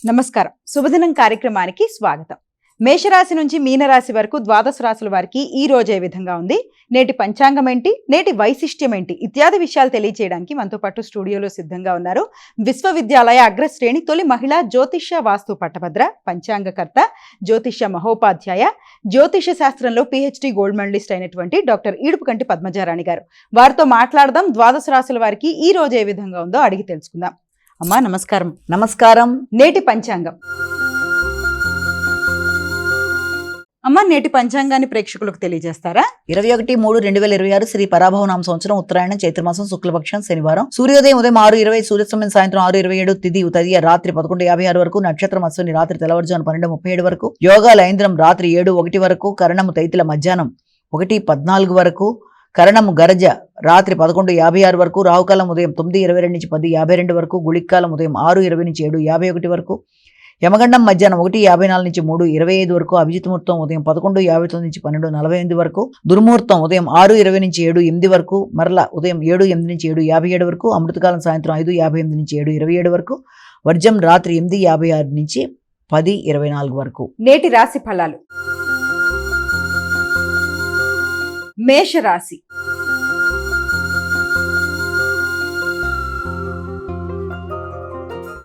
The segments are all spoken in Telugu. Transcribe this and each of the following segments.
నమస్కారం. శుభదినం కార్యక్రమానికి స్వాగతం. మేషరాశి నుంచి మీనరాశి వరకు ద్వాదశ రాశుల వారికి ఈ రోజు ఏ విధంగా ఉంది, నేటి పంచాంగం ఏంటి, నేటి వైశిష్ట్యం ఏంటి ఇత్యాది విషయాలు తెలియజేయడానికి మనతో పాటు స్టూడియోలో సిద్ధంగా ఉన్నారు విశ్వవిద్యాలయ అగ్రశ్రేణి తొలి మహిళా జ్యోతిష్య వాస్తు పట్టభద్ర, పంచాంగకర్త, జ్యోతిష్య మహోపాధ్యాయ, జ్యోతిష శాస్త్రంలో PhD గోల్డ్ మెడలిస్ట్ అయినటువంటి డాక్టర్ ఈడుపుకంటి పద్మజారాణి గారు. వారితో మాట్లాడదాం. ద్వాదశ రాశుల వారికి ఈ రోజు ఏ విధంగా ఉందో అడిగి తెలుసుకుందాం. అమ్మా నమస్కారం. నమస్కారం. నేటి పంచాంగం. అమ్మా నేటి పంచాంగాన్ని ప్రేక్షకులకు తెలియజేస్తారా? 21/3/2026 శ్రీ పరాభవనామ సంవత్సరం ఉత్తరాయణం చైత్రమాసం శుక్లపక్షం శనివారం. సూర్యోదయం ఉదయం 6:20, సూర్యాస్తమయం సాయంత్రం 6:27, తిథి తదియ రాత్రి 11:56 వరకు, నక్షత్రం అశ్విని రాత్రి తెల్లవారుజామున 12:37 వరకు, యోగాల ఐంద్రం రాత్రి 7:01 వరకు, కరణము తైతిల మధ్యాహ్నం 1:14 వరకు, కరణము గరజ రాత్రి 11:56 వరకు, రాహుకాలం ఉదయం 9:22 నుంచి 10:52 వరకు, గుళిక్కాలం ఉదయం 6:20 నుంచి 7:51 వరకు, యమగండం మధ్యాహ్నం 1:54 నుంచి 3:25 వరకు, అభిజిత్ ముహూర్తం ఉదయం 11:59 నుంచి 12:48 వరకు, దుర్ముహూర్తం ఉదయం 6:20 నుంచి 7:08 వరకు, మరల ఉదయం 7:08 నుంచి 7:57 వరకు, అమృతకాలం సాయంత్రం 5:58 నుంచి 7:27 వరకు, వర్జం రాత్రి 8:56 నుంచి 10:24 వరకు. నేటి రాశి ఫలాలు. మేషరాశి.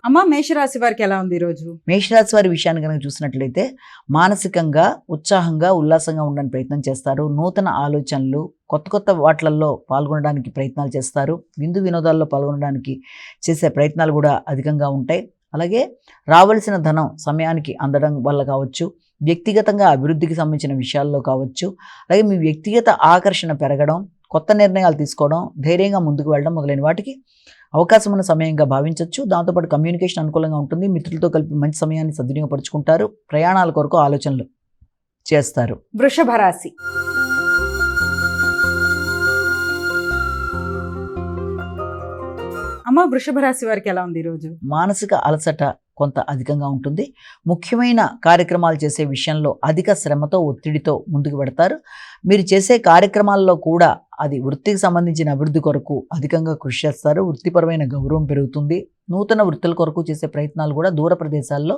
అమ్మా మేషరాశి వారికి ఎలా ఉంది ఈరోజు? మేషరాశి వారి విషయాన్ని కనుక చూసినట్లయితే మానసికంగా ఉత్సాహంగా ఉల్లాసంగా ఉండడానికి ప్రయత్నం చేస్తారు. నూతన ఆలోచనలు, కొత్త వాటిల్లో పాల్గొనడానికి ప్రయత్నాలు చేస్తారు. విందు వినోదాల్లో పాల్గొనడానికి చేసే ప్రయత్నాలు కూడా అధికంగా ఉంటాయి. అలాగే రావాల్సిన ధనం సమయానికి అందడం వల్ల కావచ్చు, వ్యక్తిగతంగా అభివృద్ధికి సంబంధించిన విషయాల్లో కావచ్చు, అలాగే మీ వ్యక్తిగత ఆకర్షణ పెరగడం, కొత్త నిర్ణయాలు తీసుకోవడం, ధైర్యంగా ముందుకు వెళ్ళడం మొదలైన వాటికి అవకాశం ఉన్న సమయంగా భావించవచ్చు. దాంతోపాటు కమ్యూనికేషన్ అనుకూలంగా ఉంటుంది. మిత్రులతో కలిపి మంచి సమయాన్ని సద్వినియోగపరుచుకుంటారు. ప్రయాణాల కొరకు ఆలోచనలు చేస్తారు. వృషభ రాశి. అమ్మ వృషభ రాశి వారికి ఎలా ఉంది ఈరోజు? మానసిక అలసట కొంత అధికంగా ఉంటుంది. ముఖ్యమైన కార్యక్రమాలు చేసే విషయంలో అధిక శ్రమతో, ఒత్తిడితో ముందుకు పెడతారు. మీరు చేసే కార్యక్రమాల్లో కూడా అది వృత్తికి సంబంధించిన అభివృద్ధి కొరకు అధికంగా కృషి చేస్తారు. వృత్తిపరమైన గౌరవం పెరుగుతుంది. నూతన వృత్తుల కొరకు చేసే ప్రయత్నాలు కూడా దూర ప్రదేశాల్లో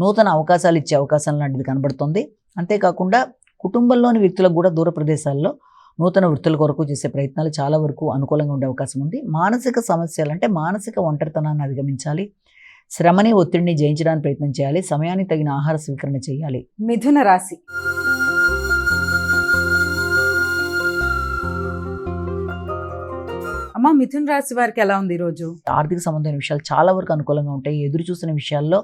నూతన అవకాశాలు ఇచ్చే అవకాశం లాంటిది కనబడుతుంది. అంతేకాకుండా కుటుంబంలోని వ్యక్తులకు కూడా దూర ప్రదేశాల్లో నూతన వృత్తుల కొరకు చేసే ప్రయత్నాలు చాలా వరకు అనుకూలంగా ఉండే అవకాశం ఉంది. మానసిక సమస్యలు అంటే మానసిక ఒంటరితనాన్ని అధిగమించాలి. శ్రమని, ఒత్తిడిని జయించడానికి ప్రయత్నం చేయాలి. సమయానికి తగిన ఆహార స్వీకరణ చేయాలి. మిథున రాశి. అమ్మ మిథున రాశి వారికి ఎలా ఉంది ఈరోజు? ఆర్థిక సంబంధమైన విషయాలు చాలా వరకు అనుకూలంగా ఉంటాయి. ఎదురు చూసిన విషయాల్లో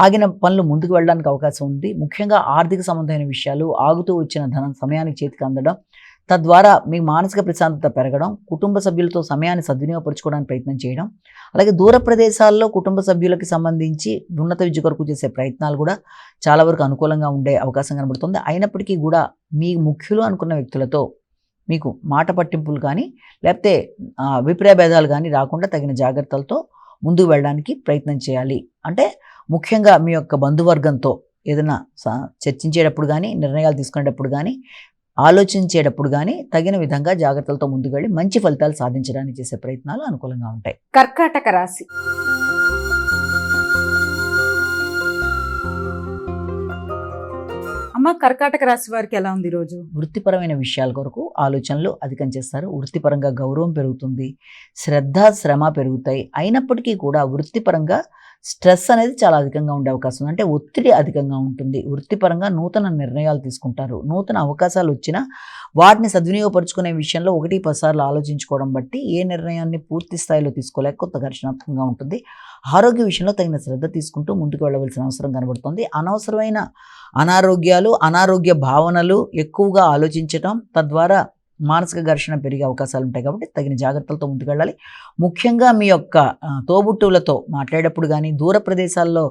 ఆగిన పనులు ముందుకు వెళ్ళడానికి అవకాశం ఉంది. ముఖ్యంగా ఆర్థిక సంబంధమైన విషయాలు, ఆగుతూ వచ్చిన ధనం సమయానికి చేతికి అందడం, తద్వారా మీ మానసిక ప్రశాంతత పెరగడం, కుటుంబ సభ్యులతో సమయాన్ని సద్వినియోగపరచుకోవడానికి ప్రయత్నం చేయడం, అలాగే దూర ప్రదేశాల్లో కుటుంబ సభ్యులకి సంబంధించి ఉన్నత విద్య కొరకు చేసే ప్రయత్నాలు కూడా చాలా వరకు అనుకూలంగా ఉండే అవకాశం కనబడుతుంది. అయినప్పటికీ కూడా మీ ముఖ్యులు అనుకున్న వ్యక్తులతో మీకు మాట పట్టింపులు కానీ లేకపోతే అభిప్రాయ భేదాలు కానీ రాకుండా తగిన జాగ్రత్తలతో ముందుకు వెళ్ళడానికి ప్రయత్నం చేయాలి. అంటే ముఖ్యంగా మీ యొక్క బంధువర్గంతో ఏదైనా చర్చించేటప్పుడు కానీ, నిర్ణయాలు తీసుకునేటప్పుడు కానీ, ఆలోచించేటప్పుడు కానీ తగిన విధంగా జాగ్రత్తలతో ముందుకు వెళ్ళి మంచి ఫలితాలు సాధించడానికి చేసే ప్రయత్నాలు అనుకూలంగా ఉంటాయి. కర్కాటక రాశి. అమ్మ కర్కాటక రాశి వారికి ఎలా ఉంది ఈరోజు? వృత్తిపరమైన విషయాల కొరకు ఆలోచనలు అధికం చేస్తారు. వృత్తిపరంగా గౌరవం పెరుగుతుంది. శ్రద్ధ, శ్రమ పెరుగుతాయి. అయినప్పటికీ కూడా వృత్తిపరంగా స్ట్రెస్ అనేది చాలా అధికంగా ఉండే అవకాశం ఉంది. అంటే ఒత్తిడి అధికంగా ఉంటుంది. వృత్తిపరంగా నూతన నిర్ణయాలు తీసుకుంటారు. నూతన అవకాశాలు వచ్చినా వాటిని సద్వినియోగపరుచుకునే విషయంలో 1-10 సార్లు ఆలోచించుకోవడం బట్టి ఏ నిర్ణయాన్ని పూర్తి స్థాయిలో తీసుకోలేక కొంత ఘర్షణాత్మకంగా ఉంటుంది. ఆరోగ్య విషయంలో తగిన శ్రద్ధ తీసుకుంటూ ముందుకు వెళ్ళవలసిన అవసరం కనబడుతుంది. అనవసరమైన అనారోగ్యాలు, అనారోగ్య భావనలు ఎక్కువగా ఆలోచించటం, తద్వారా మానసిక ఘర్షణ పెరిగే అవకాశాలు ఉంటాయి. కాబట్టి తగిన జాగ్రత్తలతో ముందుకు వెళ్ళాలి. ముఖ్యంగా మీ యొక్క తోబుట్టువులతో మాట్లాడేటప్పుడు కానీ, దూర ప్రదేశాల్లో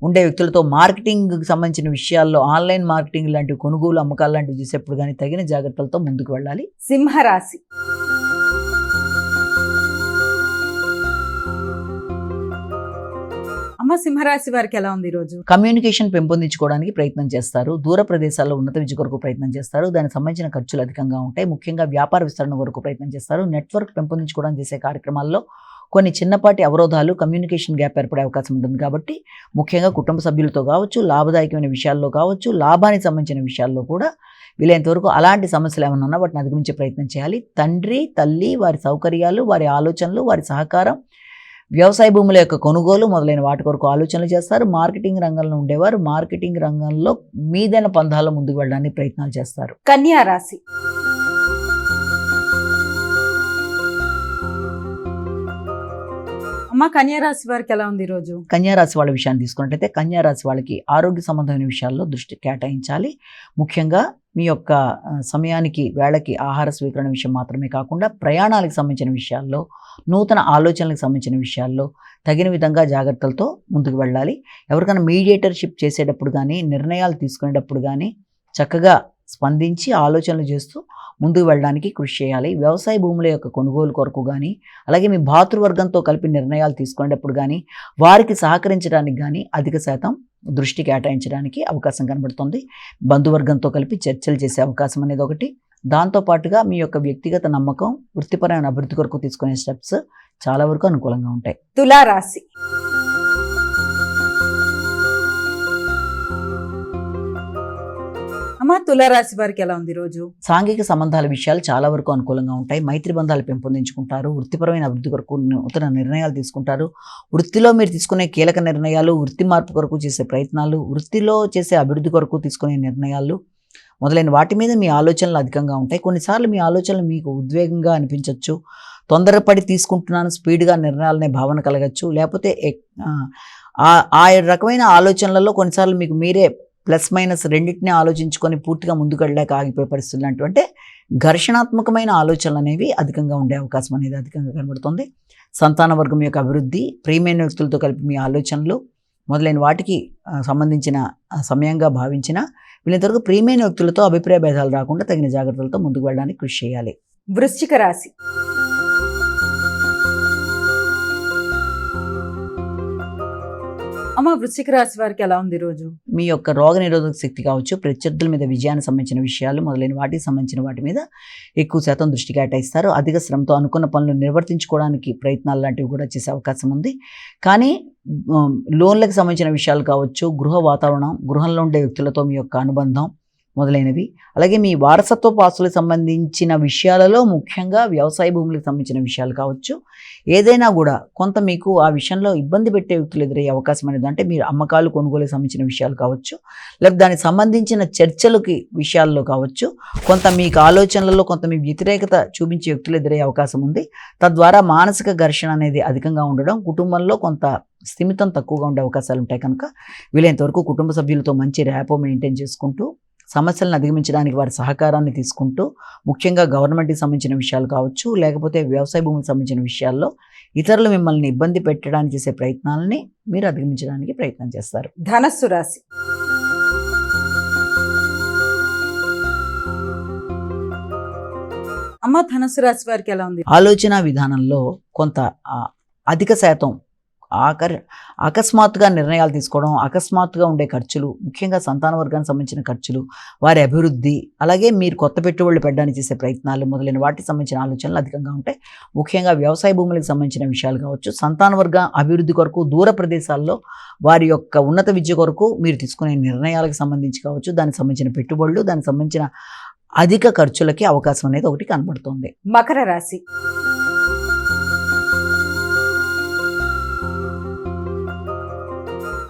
ఉండే వ్యక్తులతో మార్కెటింగ్కి సంబంధించిన విషయాల్లో, ఆన్లైన్ మార్కెటింగ్ లాంటివి, కొనుగోలు అమ్మకాలు లాంటివి చేసేప్పుడు కానీ తగిన జాగ్రత్తలతో ముందుకు వెళ్ళాలి. సింహరాశి. అమ్మ సింహరాశి వారికి ఎలా ఉంది ఈరోజు? కమ్యూనికేషన్ పెంపొందించుకోవడానికి ప్రయత్నం చేస్తారు. దూర ప్రదేశాల్లో ఉన్నత విద్య కొరకు ప్రయత్నం చేస్తారు. దానికి సంబంధించిన ఖర్చులు అధికంగా ఉంటాయి. ముఖ్యంగా వ్యాపార విస్తరణ కొరకు ప్రయత్నం చేస్తారు. నెట్వర్క్ పెంపొందించుకోవడానికి చేసే కార్యక్రమాల్లో కొన్ని చిన్నపాటి అవరోధాలు, కమ్యూనికేషన్ గ్యాప్ ఏర్పడే అవకాశం ఉంటుంది. కాబట్టి ముఖ్యంగా కుటుంబ సభ్యులతో కావచ్చు, లాభదాయకమైన విషయాల్లో కావచ్చు, లాభానికి సంబంధించిన విషయాల్లో కూడా వీలైనంత వరకు అలాంటి సమస్యలు ఏమైనా ఉన్నా వాటిని అధిగమించే ప్రయత్నం చేయాలి. తండ్రి, తల్లి, వారి సౌకర్యాలు, వారి ఆలోచనలు, వారి సహకారం, వ్యవసాయ భూముల యొక్క కొనుగోలు మొదలైన వాటి కొరకు ఆలోచనలు చేస్తారు. మార్కెటింగ్ రంగంలో ఉండేవారు మార్కెటింగ్ రంగంలో మీదైన పందాల్లో ముందుకు వెళ్ళడానికి ప్రయత్నాలు చేస్తారు. కన్యా రాశి. అమ్మ, కన్యా రాశి వారికి ఎలా ఉంది ఈరోజు? కన్యారాశి వాళ్ళ విషయాన్ని తీసుకున్నట్టయితే కన్యారాశి వాళ్ళకి ఆరోగ్య సంబంధమైన విషయాల్లో దృష్టి కేటాయించాలి. ముఖ్యంగా మీ యొక్క సమయానికి వేళకి ఆహార స్వీకరణ విషయం మాత్రమే కాకుండా ప్రయాణాలకు సంబంధించిన విషయాల్లో, నూతన ఆలోచనలకు సంబంధించిన విషయాల్లో తగిన విధంగా జాగ్రత్తలతో ముందుకు వెళ్ళాలి. ఎవరికైనా మీడియేటర్షిప్ చేసేటప్పుడు కానీ, నిర్ణయాలు తీసుకునేటప్పుడు కానీ చక్కగా స్పందించి ఆలోచనలు చేస్తూ ముందుకు వెళ్ళడానికి కృషి చేయాలి. వ్యవసాయ భూముల యొక్క కొనుగోలు కొరకు కానీ, అలాగే మీ భాతృవర్గంతో కలిపి నిర్ణయాలు తీసుకునేటప్పుడు కానీ, వారికి సహకరించడానికి కానీ అధిక శాతం దృష్టి కేటాయించడానికి అవకాశం కనబడుతుంది. బంధువర్గంతో కలిపి చర్చలు చేసే అవకాశం అనేది ఒకటి. దాంతోపాటుగా మీ యొక్క వ్యక్తిగత నమ్మకం, వృత్తిపరమైన అభివృద్ధి కొరకు తీసుకునే స్టెప్స్ చాలా వరకు అనుకూలంగా ఉంటాయి. తులారాశి. అమ్మ, తులారాశి వారికి ఎలా ఉంది రోజు? సాంఘిక సంబంధాల విషయాలు చాలా వరకు అనుకూలంగా ఉంటాయి. మైత్రి బంధాలు పెంపొందించుకుంటారు. వృత్తిపరమైన అభివృద్ధి కొరకు నూతన నిర్ణయాలు తీసుకుంటారు. వృత్తిలో మీరు తీసుకునే కీలక నిర్ణయాలు, వృత్తి మార్పు కొరకు చేసే ప్రయత్నాలు, వృత్తిలో చేసే అభివృద్ధి కొరకు తీసుకునే నిర్ణయాలు మొదలైన వాటి మీద మీ ఆలోచనలు అధికంగా ఉంటాయి. కొన్నిసార్లు మీ ఆలోచనలు మీకు ఉద్వేగంగా అనిపించవచ్చు. తొందరపడి తీసుకుంటున్నాను, స్పీడ్గా నిర్ణయాలనే భావన కలగచ్చు. లేకపోతే ఆ రకమైన ఆలోచనలలో కొన్నిసార్లు మీకు మీరే ప్లస్ మైనస్ రెండింటినీ ఆలోచించుకొని పూర్తిగా ముందుకు వెళ్ళలేక ఆగిపోయే పరిస్థితులు అంటే ఘర్షణాత్మకమైన ఆలోచనలు అనేవి అధికంగా ఉండే అవకాశం అనేది అధికంగా కనబడుతుంది. సంతాన వర్గం యొక్క అభివృద్ధి, ప్రియమైన వ్యక్తులతో కలిపి మీ ఆలోచనలు మొదలైన వాటికి సంబంధించిన సమయంగా భావించిన వీళ్ళంతవరకు ప్రియమైన వ్యక్తులతో అభిప్రాయ భేదాలు రాకుండా తగిన జాగ్రత్తలతో ముందుకు వెళ్ళడానికి కృషి చేయాలి. వృశ్చిక రాశి. అమ్మ, వృశ్చిక రాశి వారికి ఎలా ఉంది రోజు? మీ యొక్క రోగ నిరోధక శక్తి కావచ్చు, ప్రత్యర్థుల మీద విజయానికి సంబంధించిన విషయాలు మొదలైన వాటికి సంబంధించిన వాటి మీద ఎక్కువ శాతం దృష్టి కేటాయిస్తారు. అధిక శ్రమతో అనుకున్న పనులు నిర్వర్తించుకోవడానికి ప్రయత్నాలు లాంటివి కూడా చేసే అవకాశం ఉంది. కానీ లోన్లకు సంబంధించిన విషయాలు కావచ్చు, గృహ వాతావరణం, గృహంలో ఉండే వ్యక్తులతో మీ యొక్క అనుబంధం మొదలైనవి, అలాగే మీ వారసత్వ ఆస్తులకు సంబంధించిన విషయాలలో ముఖ్యంగా వ్యవసాయ భూములకు సంబంధించిన విషయాలు కావచ్చు, ఏదైనా కూడా కొంత మీకు ఆ విషయంలో ఇబ్బంది పెట్టే వ్యక్తులు ఎదురయ్యే అవకాశం అనేది అంటే మీరు అమ్మకాలు, కొనుగోలుకు సంబంధించిన విషయాలు కావచ్చు, లేకపోతే దానికి సంబంధించిన చర్చలకి విషయాల్లో కావచ్చు, కొంత మీకు ఆలోచనలలో కొంత మీ వ్యతిరేకత చూపించే వ్యక్తులు ఎదురయ్యే అవకాశం ఉంది. తద్వారా మానసిక ఘర్షణ అనేది అధికంగా ఉండడం, కుటుంబంలో కొంత స్థిమితం తక్కువగా ఉండే అవకాశాలు ఉంటాయి. కనుక వీలైనంతవరకు కుటుంబ సభ్యులతో మంచి ర్యాపో మెయింటైన్ చేసుకుంటూ, సమస్యలను అధిగమించడానికి వారి సహకారాన్ని తీసుకుంటూ, ముఖ్యంగా గవర్నమెంట్కి సంబంధించిన విషయాలు కావచ్చు, లేకపోతే వ్యవసాయ భూమికి సంబంధించిన విషయాల్లో ఇతరులు మిమ్మల్ని ఇబ్బంది పెట్టడానికి చేసే ప్రయత్నాలని మీరు అధిగమించడానికి ప్రయత్నం చేస్తారు. ధనస్సు రాశి. అమ్మ, ధనస్సు రాశి వారికి ఎలా ఉంది? ఆలోచన విధానంలో కొంత అధిక శాతం అకస్మాత్తుగా నిర్ణయాలు తీసుకోవడం, అకస్మాత్తుగా ఉండే ఖర్చులు, ముఖ్యంగా సంతాన వర్గానికి సంబంధించిన ఖర్చులు, వారి అభివృద్ధి, అలాగే మీరు కొత్త పెట్టుబడులు పెట్టడానికి చేసే ప్రయత్నాలు మొదలైన వాటికి సంబంధించిన ఆలోచనలు అధికంగా ఉంటాయి. ముఖ్యంగా వ్యవసాయ భూములకు సంబంధించిన విషయాలు కావచ్చు, సంతాన వర్గ అభివృద్ధి కొరకు దూర ప్రదేశాల్లో వారి యొక్క ఉన్నత విద్య కొరకు మీరు తీసుకునే నిర్ణయాలకు సంబంధించి కావచ్చు, దానికి సంబంధించిన పెట్టుబడులు, దానికి సంబంధించిన అధిక ఖర్చులకి అవకాశం అనేది ఒకటి కనబడుతుంది. మకర రాశి.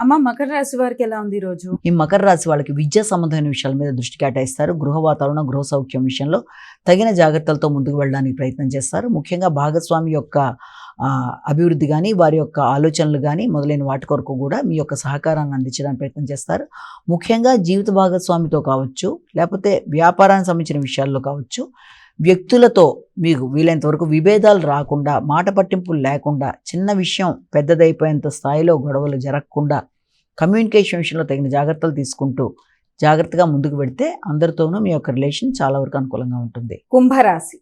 అమ్మ, మకర రాశి వారికి ఎలా ఉంది రోజు? ఈ మకర రాశి వాళ్ళకి విద్యా సంబంధమైన విషయాల మీద దృష్టి కేటాయిస్తారు. గృహ వాతావరణం, గృహ సౌఖ్యం విషయంలో తగిన జాగ్రత్తలతో ముందుకు వెళ్ళడానికి ప్రయత్నం చేస్తారు. ముఖ్యంగా భాగస్వామి యొక్క అభివృద్ధి కానీ, వారి యొక్క ఆలోచనలు కానీ మొదలైన వాటి కొరకు కూడా మీ యొక్క సహకారాన్ని అందించడానికి ప్రయత్నం చేస్తారు. ముఖ్యంగా జీవిత భాగస్వామితో కావచ్చు, లేకపోతే వ్యాపారానికి సంబంధించిన విషయాల్లో కావచ్చు, వ్యక్తులతో మీకు వీలైనంత వరకు విభేదాలు రాకుండా, మాట పట్టింపులు లేకుండా, చిన్న విషయం పెద్దదైపోయేంత స్థాయిలో గొడవలు జరగకుండా కమ్యూనికేషన్ విషయంలో తగిన జాగ్రత్తలు తీసుకుంటూ జాగ్రత్తగా ముందుకు పెడితే అందరితోనూ మీ యొక్క రిలేషన్ చాలా వరకు అనుకూలంగా ఉంటుంది. కుంభరాశి.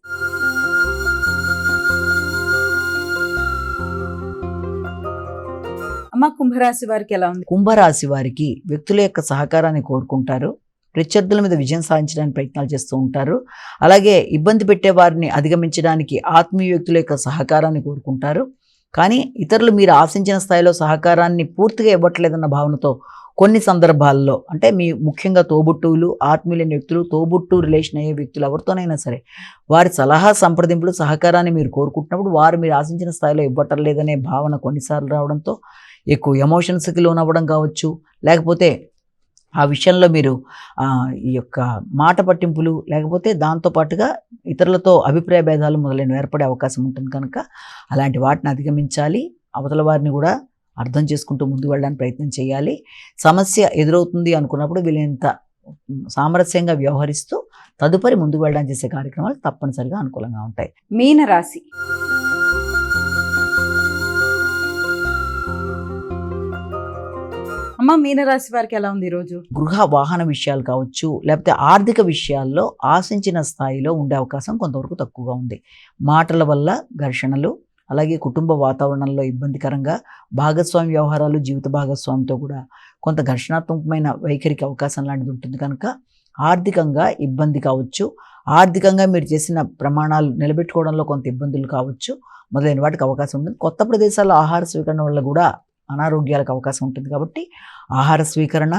అమ్మ, కుంభరాశి వారికి ఎలా ఉంది? కుంభరాశి వారికి వ్యక్తుల యొక్క సహకారాన్ని కోరుకుంటారు. ప్రత్యర్థుల మీద విజయం సాధించడానికి ప్రయత్నాలు చేస్తూ ఉంటారు. అలాగే ఇబ్బంది పెట్టే వారిని అధిగమించడానికి ఆత్మీయ వ్యక్తుల యొక్క సహకారాన్ని కోరుకుంటారు. కానీ ఇతరులు మీరు ఆశించిన స్థాయిలో సహకారాన్ని పూర్తిగా ఇవ్వట్లేదన్న భావనతో కొన్ని సందర్భాల్లో అంటే మీ ముఖ్యంగా తోబుట్టువులు, ఆత్మీయులైన వ్యక్తులు, తోబుట్టు రిలేషన్ అయ్యే వ్యక్తులు ఎవరితోనైనా సరే వారి సలహా సంప్రదింపులు సహకారాన్ని మీరు కోరుకుంటున్నప్పుడు వారు మీరు ఆశించిన స్థాయిలో ఇవ్వటం లేదనే భావన కొన్నిసార్లు రావడంతో ఎక్కువ ఎమోషన్స్కి లోనవ్వడం కావచ్చు, లేకపోతే ఆ విషయంలో మీరు ఈ యొక్క మాట పట్టింపులు లేకపోతే దాంతోపాటుగా ఇతరులతో అభిప్రాయ భేదాలు మొదలైనవి ఏర్పడే అవకాశం ఉంటుంది కనుక అలాంటి వాటిని అధిగమించాలి. అవతల వారిని కూడా అర్థం చేసుకుంటూ ముందుకు వెళ్ళడానికి ప్రయత్నం చేయాలి. సమస్య ఎదురవుతుంది అనుకున్నప్పుడు వీళ్ళంత సామరస్యంగా వ్యవహరిస్తూ తదుపరి ముందుకు వెళ్ళడానికి చేసే కార్యక్రమాలు తప్పనిసరిగా అనుకూలంగా ఉంటాయి. మీనరాశి. అమ్మ, మీనరాశి వారికి ఎలా ఉంది ఈరోజు? గృహ వాహన విషయాలు కావచ్చు, లేకపోతే ఆర్థిక విషయాల్లో ఆశించిన స్థాయిలో ఉండే అవకాశం కొంతవరకు తక్కువగా ఉంది. మాటల వల్ల ఘర్షణలు, అలాగే కుటుంబ వాతావరణంలో ఇబ్బందికరంగా భాగస్వామి వ్యవహారాలు, జీవిత భాగస్వామితో కూడా కొంత ఘర్షణాత్మకమైన వైఖరికి అవకాశం లాంటిది ఉంటుంది కనుక ఆర్థికంగా ఇబ్బంది కావచ్చు, ఆర్థికంగా మీరు చేసిన ప్రమాణాలు నిలబెట్టుకోవడంలో కొంత ఇబ్బందులు కావచ్చు, మొదలైన వాటికి అవకాశం ఉంటుంది. కొత్త ప్రదేశాల్లో ఆహార స్వీకరణ వల్ల కూడా అనారోగ్యాలకు అవకాశం ఉంటుంది కాబట్టి ఆహార స్వీకరణ,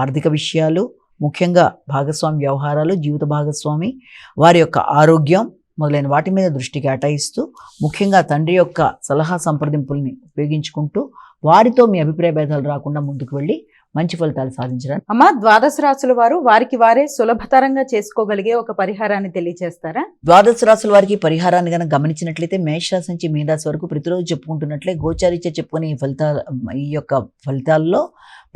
ఆర్థిక విషయాలు, ముఖ్యంగా భాగస్వామి వ్యవహారాలు, జీవిత భాగస్వామి వారి యొక్క ఆరోగ్యం మొదలైన వాటి మీద దృష్టి కేటాయిస్తూ ముఖ్యంగా తండ్రి యొక్క సలహా సంప్రదింపుల్ని ఉపయోగించుకుంటూ వారితో మీ అభిప్రాయ భేదాలు రాకుండా ముందుకు వెళ్ళి మంచి ఫలితాలు సాధించడానికి. అమ్మ, ద్వాదశ రాశుల వారు వారికి వారే సులభతరంగా చేసుకోగలిగే ఒక పరిహారాన్ని తెలియజేస్తారా? ద్వాదశ రాశుల వారికి పరిహారాన్ని కనుక గమనించినట్లయితే మేషరాశి నుంచి మీనరాశి వరకు ప్రతిరోజు చెప్పుకుంటున్నట్లే గోచారీత్యా చెప్పుకునే ఈ యొక్క ఫలితాల్లో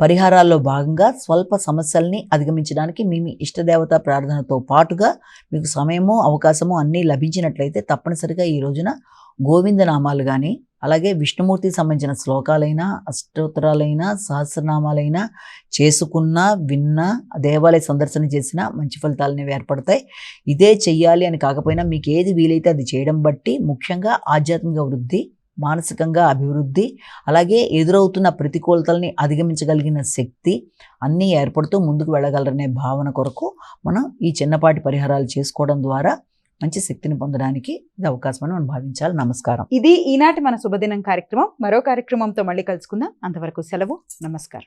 పరిహారాల్లో భాగంగా స్వల్ప సమస్యల్ని అధిగమించడానికి మీ ఇష్టదేవత ప్రార్థనతో పాటుగా మీకు సమయము, అవకాశము అన్నీ లభించినట్లయితే తప్పనిసరిగా ఈ రోజున గోవిందనామాలు కానీ, అలాగే విష్ణుమూర్తికి సంబంధించిన శ్లోకాలైనా, అష్టోత్తరాలైనా, సహస్రనామాలైనా చేసుకున్న, విన్న, దేవాలయ సందర్శన చేసిన మంచి ఫలితాలనేవి ఏర్పడతాయి. ఇదే చెయ్యాలి అని కాకపోయినా మీకు ఏది వీలైతే అది చేయడం బట్టి ముఖ్యంగా ఆధ్యాత్మిక వృద్ధి, మానసికంగా అభివృద్ధి, అలాగే ఎదురవుతున్న ప్రతికూలతల్ని అధిగమించగలిగిన శక్తి అన్నీ ఏర్పడుతూ ముందుకు వెళ్ళగలరనే భావన కొరకు మనం ఈ చిన్నపాటి పరిహారాలు చేసుకోవడం ద్వారా మంచి శక్తిని పొందడానికి ఇది అవకాశం అని మనం భావించాలి. నమస్కారం. ఇది ఈనాటి మన శుభదినం కార్యక్రమం. మరో కార్యక్రమంతో మళ్ళీ కలుసుకుందాం. అంతవరకు సెలవు. నమస్కారం.